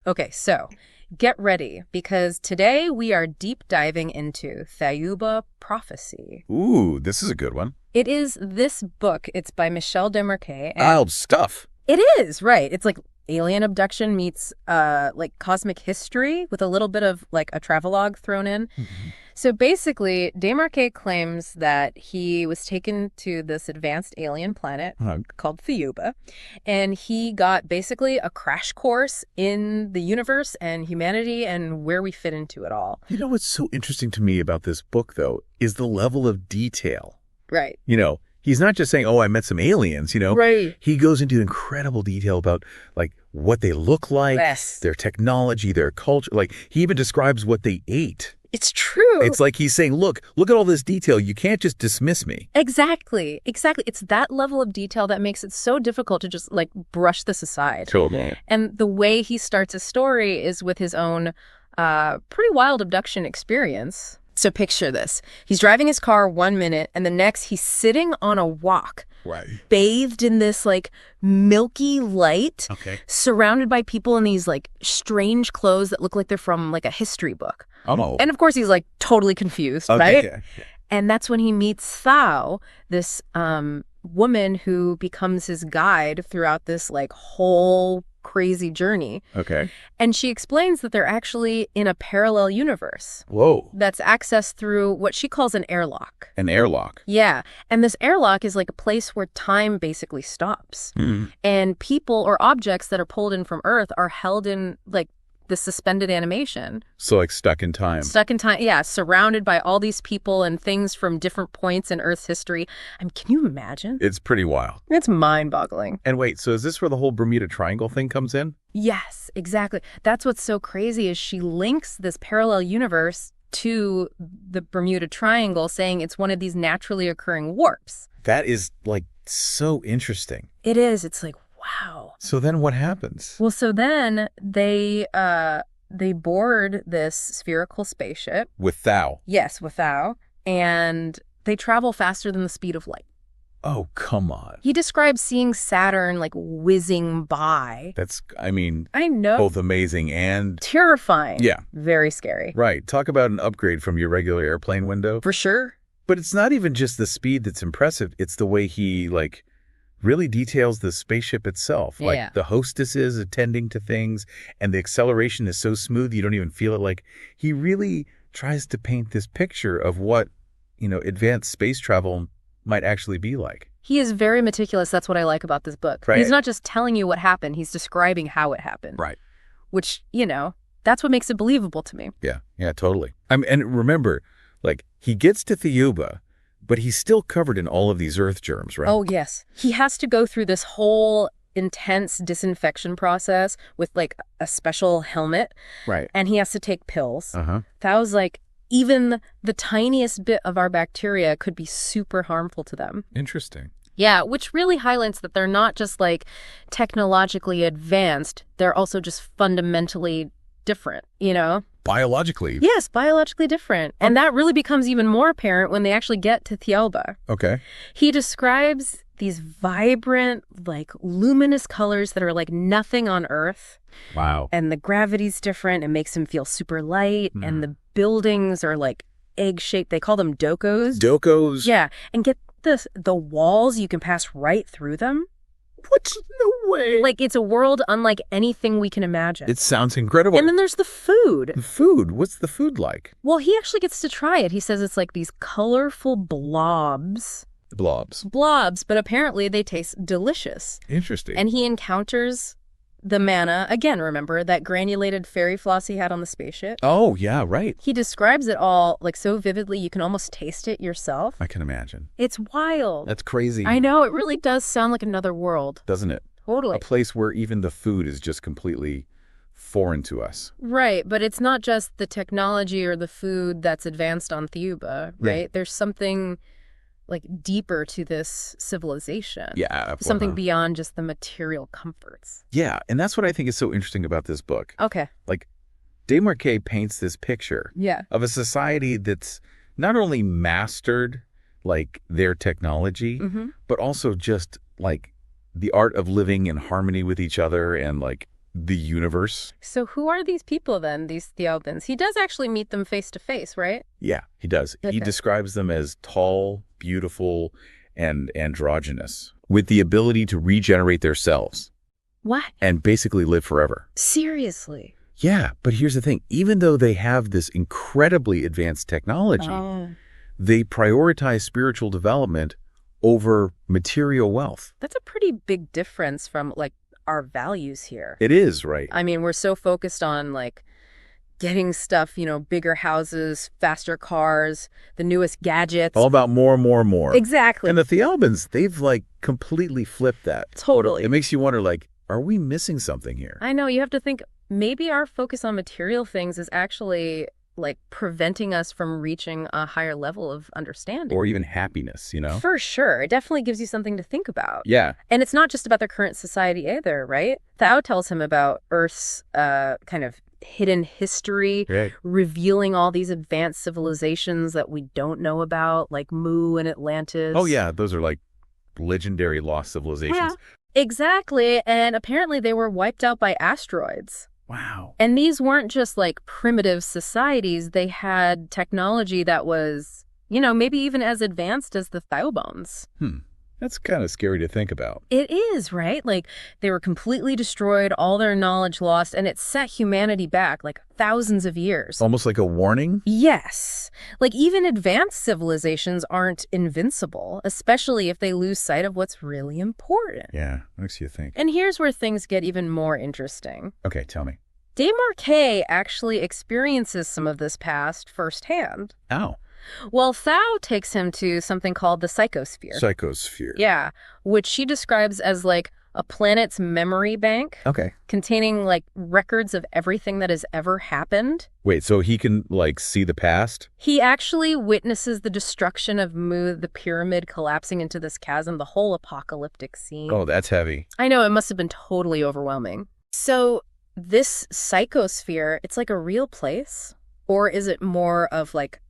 Okay, so get ready, because today we are deep diving into Thiaoouba prophecy. Ooh, this is a good one. It is this book. It's by Michel Desmarquet. Wild stuff. It is, right. It's like alien abduction meets like cosmic history with a little bit of like a travelogue thrown in. Mm-hmm. So basically, Desmarquet claims that he was taken to this advanced alien planet called Thiaoouba, and he got basically a crash course in the universe and humanity and where we fit into it all. You know what's so interesting to me about this book, though, is the level of detail. Right. You know, he's not just saying, oh, I met some aliens, you know. Right. He goes into incredible detail about, like, what they look like, yes, their technology, their culture. Like, he even describes what they ate. It's true. It's like he's saying, look at all this detail. You can't just dismiss me. Exactly. It's that level of detail that makes it so difficult to just, like, brush this aside. Totally. And the way he starts a story is with his own pretty wild abduction experience. So picture this. He's driving his car 1 minute, and the next he's sitting on a wok, right, bathed in this like milky light, surrounded by people in these like strange clothes that look like they're from like a history book. Oh. And of course he's like totally confused, right? Yeah. And that's when he meets Thao, this woman who becomes his guide throughout this like whole crazy journey. Okay. And she explains that they're actually in a parallel universe. Whoa. That's accessed through what she calls an airlock. An airlock? Yeah. And this airlock is like a place where time basically stops. Mm. And people or objects that are pulled in from Earth are held in like the suspended animation. So like stuck in time. Stuck in time, yeah. Surrounded by all these people and things from different points in Earth's history. I mean, can you imagine? It's pretty wild. It's mind-boggling. And wait, so is this where the whole Bermuda Triangle thing comes in? Yes, exactly. That's what's so crazy is she links this parallel universe to the Bermuda Triangle, saying it's one of these naturally occurring warps. That is like so interesting. It is. It's like, wow. So then what happens? Well, so then they board this spherical spaceship. With Thao? Yes, with Thao. And they travel faster than the speed of light. Oh, come on. He describes seeing Saturn like whizzing by. That's, I mean, I know, both amazing and terrifying. Yeah. Very scary. Right. Talk about an upgrade from your regular airplane window. For sure. But it's not even just the speed that's impressive. It's the way he like really details the spaceship itself. Like the hostesses attending to things, and the acceleration is so smooth you don't even feel it. Like he really tries to paint this picture of what, you know, advanced space travel might actually be like. He is very meticulous. That's what I like about this book. Right. He's not just telling you what happened. He's describing how it happened. Right. Which, you know, that's what makes it believable to me. Yeah. Yeah, totally. And remember, like, he gets to Thiaoouba, but he's still covered in all of these earth germs, right? Oh, yes. He has to go through this whole intense disinfection process with, like, a special helmet. Right. And he has to take pills. Uh-huh. Thou's like, even the tiniest bit of our bacteria could be super harmful to them. Interesting. Yeah, which really highlights that they're not just, like, technologically advanced. They're also just fundamentally different, you know? Biologically? Yes, biologically different. And that really becomes even more apparent when they actually get to Thiaoouba. Okay. He describes these vibrant, like, luminous colors that are like nothing on Earth. Wow. And the gravity's different. It makes him feel super light. Mm. And the buildings are like egg-shaped. They call them dokos. Dokos? Yeah. And get this, the walls, you can pass right through them. What? No way. Like, it's a world unlike anything we can imagine. It sounds incredible. And then there's the food. The food? What's the food like? Well, he actually gets to try it. He says it's like these colorful blobs. Blobs. Blobs, but apparently they taste delicious. Interesting. And he encounters the manna. Again, remember that granulated fairy floss he had on the spaceship? Oh, yeah, right. He describes it all like so vividly you can almost taste it yourself. I can imagine. It's wild. That's crazy. I know. It really does sound like another world. Doesn't it? Totally. A place where even the food is just completely foreign to us. Right, but it's not just the technology or the food that's advanced on Thiaoouba, right? Yeah. There's something like deeper to this civilization. Yeah. Something beyond just the material comforts. Yeah, and that's what I think is so interesting about this book. Okay. Like, Desmarquet paints this picture of a society that's not only mastered, like, their technology, but also just, like, the art of living in harmony with each other and, like, the universe. So who are these people then, these Thiaoubans? He does actually meet them face to face, right? Yeah, he does. Okay. He describes them as tall, beautiful, and androgynous, with the ability to regenerate their cells. What? And basically live forever. Seriously? Yeah, but here's the thing. Even though they have this incredibly advanced technology, they prioritize spiritual development over material wealth. That's a pretty big difference from, like, our values here. It is, right? I mean, we're so focused on, like, getting stuff, bigger houses, faster cars, the newest gadgets. All about more and more and more. Exactly. And the Thiaoubans, they've, like, completely flipped that. Totally. It makes you wonder, like, are we missing something here? I know. You have to think maybe our focus on material things is actually, like, preventing us from reaching a higher level of understanding. Or even happiness, For sure. It definitely gives you something to think about. Yeah. And it's not just about their current society either, right? Thao tells him about Earth's kind of hidden history, right, revealing all these advanced civilizations that we don't know about, like Mu and Atlantis. Oh, yeah. Those are, like, legendary lost civilizations. Yeah, exactly. And apparently they were wiped out by asteroids. Wow. And these weren't just, like, primitive societies. They had technology that was, maybe even as advanced as the Thiaoubans. That's kind of scary to think about. It is, right? Like, they were completely destroyed, all their knowledge lost, and it set humanity back, like, thousands of years. Almost like a warning? Yes. Like, even advanced civilizations aren't invincible, especially if they lose sight of what's really important. Yeah, makes you think. And here's where things get even more interesting. Okay, tell me. Desmarquet actually experiences some of this past firsthand. How? Well, Thao takes him to something called the psychosphere. Psychosphere. Yeah, which she describes as, like, a planet's memory bank. Okay. Containing, like, records of everything that has ever happened. Wait, so he can, like, see the past? He actually witnesses the destruction of Mu, the pyramid collapsing into this chasm, the whole apocalyptic scene. Oh, that's heavy. I know, it must have been totally overwhelming. So this psychosphere, it's like a real place? Or is it more of, like,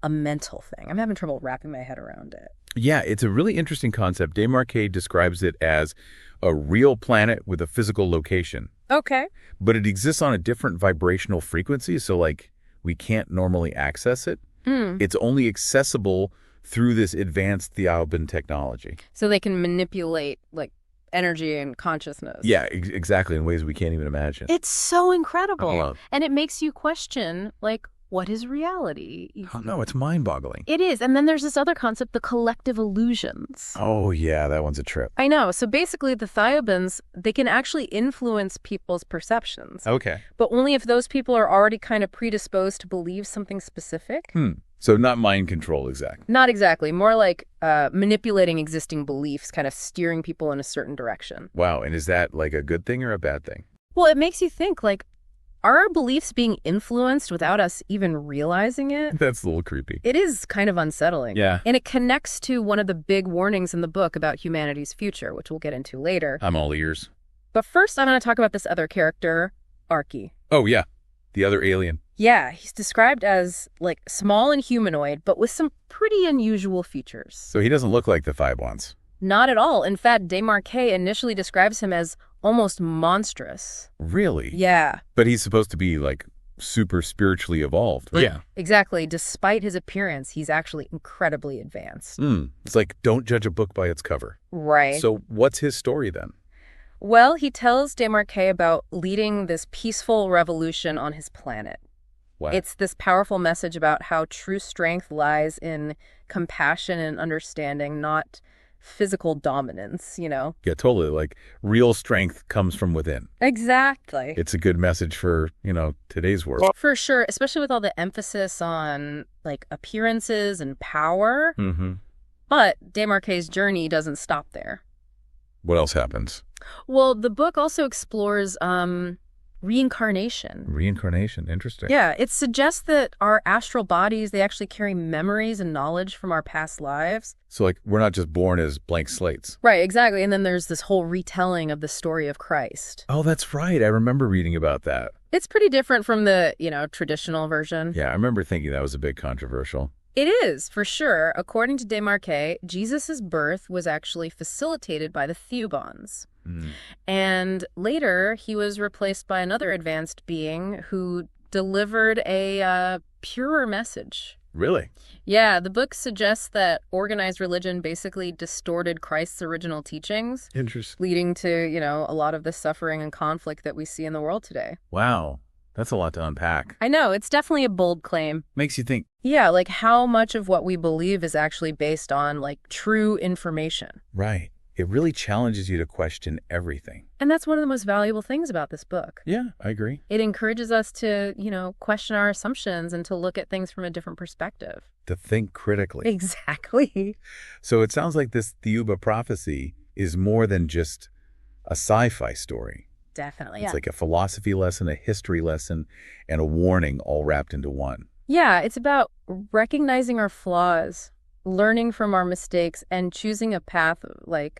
a mental thing? I'm having trouble wrapping my head around it. Yeah, it's a really interesting concept. Desmarquet describes it as a real planet with a physical location. Okay. But it exists on a different vibrational frequency, so, like, we can't normally access it. It's only accessible through this advanced Thiaoouban technology. So they can manipulate, like, energy and consciousness. Yeah, exactly, in ways we can't even imagine. It's so incredible. And it makes you question, like, what is reality? Oh, no, it's mind-boggling. It is. And then there's this other concept, the collective illusions. Oh, yeah, that one's a trip. I know. So basically, the Thiaoubans, they can actually influence people's perceptions. Okay. But only if those people are already kind of predisposed to believe something specific. So not mind control, exactly. Not exactly. More like manipulating existing beliefs, kind of steering people in a certain direction. Wow. And is that, like, a good thing or a bad thing? Well, it makes you think, like, are our beliefs being influenced without us even realizing it? That's a little creepy. It is kind of unsettling. Yeah. And it connects to one of the big warnings in the book about humanity's future, which we'll get into later. I'm all ears. But first, I'm going to talk about this other character, Archie. Oh, yeah. The other alien. Yeah, he's described as, like, small and humanoid, but with some pretty unusual features. So he doesn't look like the Pleiadeans. Not at all. In fact, Desmarquet initially describes him as almost monstrous. Really? Yeah. But he's supposed to be, like, super spiritually evolved. Right? Yeah. Exactly. Despite his appearance, he's actually incredibly advanced. It's like, don't judge a book by its cover. Right. So what's his story then? Well, he tells Desmarquet about leading this peaceful revolution on his planet. What? It's this powerful message about how true strength lies in compassion and understanding, not physical dominance, Yeah, totally. Like, real strength comes from within. Exactly. It's a good message for, today's world. For sure, especially with all the emphasis on, like, appearances and power. But Desmarquet's journey doesn't stop there. What else happens? Well, the book also explores reincarnation. Reincarnation, interesting. Yeah, it suggests that our astral bodies, they actually carry memories and knowledge from our past lives. So, like, we're not just born as blank slates. Right, exactly. And then there's this whole retelling of the story of Christ. Oh, that's right. I remember reading about that. It's pretty different from the, traditional version. Yeah, I remember thinking that was a bit controversial. It is, for sure. According to Desmarquet, Jesus' birth was actually facilitated by the Thiaoubans. And later, he was replaced by another advanced being who delivered a purer message. Really? Yeah, the book suggests that organized religion basically distorted Christ's original teachings. Interesting. Leading to, a lot of the suffering and conflict that we see in the world today. Wow. That's a lot to unpack. I know. It's definitely a bold claim. Makes you think. Yeah, like how much of what we believe is actually based on, true information. Right. It really challenges you to question everything. And that's one of the most valuable things about this book. Yeah, I agree. It encourages us to, question our assumptions and to look at things from a different perspective. To think critically. Exactly. So it sounds like this Thiaoouba prophecy is more than just a sci-fi story. Definitely, It's like a philosophy lesson, a history lesson, and a warning all wrapped into one. Yeah, it's about recognizing our flaws, learning from our mistakes, and choosing a path of,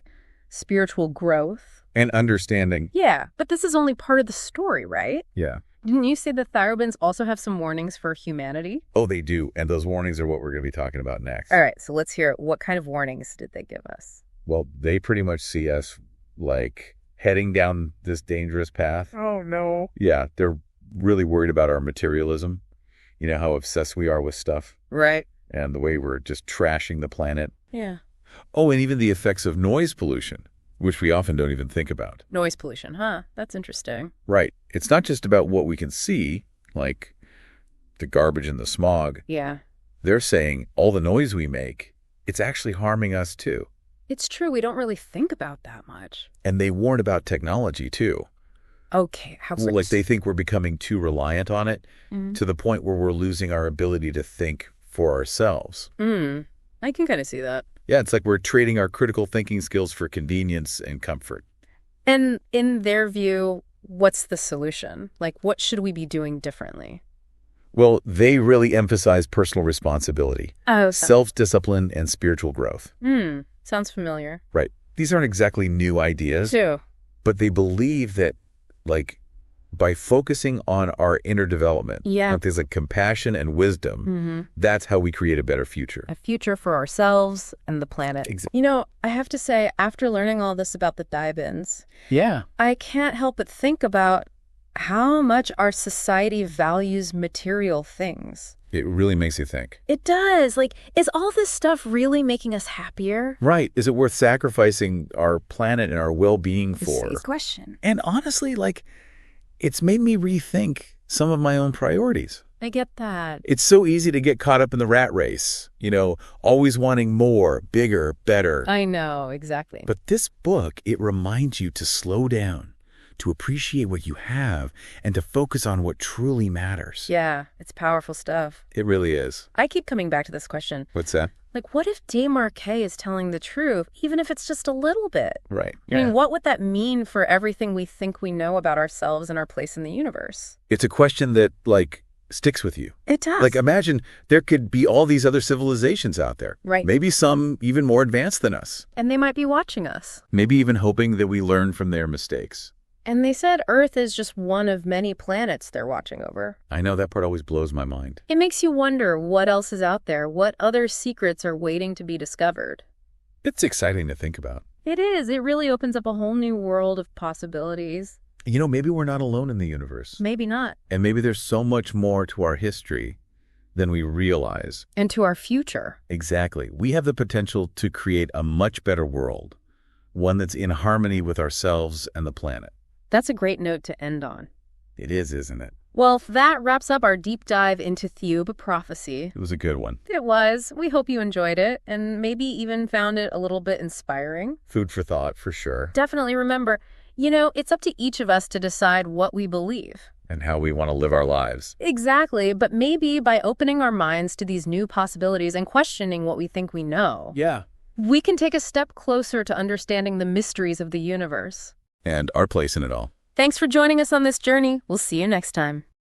spiritual growth. And understanding. Yeah, but this is only part of the story, right? Yeah. Didn't you say the Thiaoubans also have some warnings for humanity? Oh, they do. And those warnings are what we're going to be talking about next. All right, so let's hear it. What kind of warnings did they give us? Well, they pretty much see us, heading down this dangerous path. Oh, no. Yeah, they're really worried about our materialism. You know how obsessed we are with stuff? Right. And the way we're just trashing the planet. Yeah. Oh, and even the effects of noise pollution, which we often don't even think about. Noise pollution, huh? That's interesting. Right. It's not just about what we can see, like the garbage and the smog. Yeah. They're saying all the noise we make, it's actually harming us too. It's true. We don't really think about that much. And they warn about technology too. Okay. How so? They think we're becoming too reliant on it to the point where we're losing our ability to think for ourselves. I can kind of see that. Yeah, it's like we're trading our critical thinking skills for convenience and comfort. And in their view, what's the solution? What should we be doing differently? Well, they really emphasize personal responsibility, self-discipline, and spiritual growth. Sounds familiar. Right. These aren't exactly new ideas. True. But they believe that, by focusing on our inner development, things like compassion and wisdom, that's how we create a better future. A future for ourselves and the planet. Exactly. I have to say, after learning all this about the Pleiadeans, yeah, I can't help but think about how much our society values material things. It really makes you think. It does. Is all this stuff really making us happier? Right. Is it worth sacrificing our planet and our well-being for? It's a question. And honestly, it's made me rethink some of my own priorities. I get that. It's so easy to get caught up in the rat race, always wanting more, bigger, better. I know, exactly. But this book, it reminds you to slow down, to appreciate what you have, and to focus on what truly matters. Yeah, it's powerful stuff. It really is. I keep coming back to this question. What's that? What if Desmarquet is telling the truth, even if it's just a little bit? Right. I mean, what would that mean for everything we think we know about ourselves and our place in the universe? It's a question that, sticks with you. It does. Imagine there could be all these other civilizations out there. Right. Maybe some even more advanced than us. And they might be watching us. Maybe even hoping that we learn from their mistakes. And they said Earth is just one of many planets they're watching over. I know, that part always blows my mind. It makes you wonder what else is out there, what other secrets are waiting to be discovered. It's exciting to think about. It is. It really opens up a whole new world of possibilities. Maybe we're not alone in the universe. Maybe not. And maybe there's so much more to our history than we realize. And to our future. Exactly. We have the potential to create a much better world, one that's in harmony with ourselves and the planet. That's a great note to end on. It is, isn't it? Well, that wraps up our deep dive into Thiaoouba prophecy. It was a good one. It was. We hope you enjoyed it and maybe even found it a little bit inspiring. Food for thought, for sure. Definitely remember, it's up to each of us to decide what we believe. And how we want to live our lives. Exactly. But maybe by opening our minds to these new possibilities and questioning what we think we know, we can take a step closer to understanding the mysteries of the universe. And our place in it all. Thanks for joining us on this journey. We'll see you next time.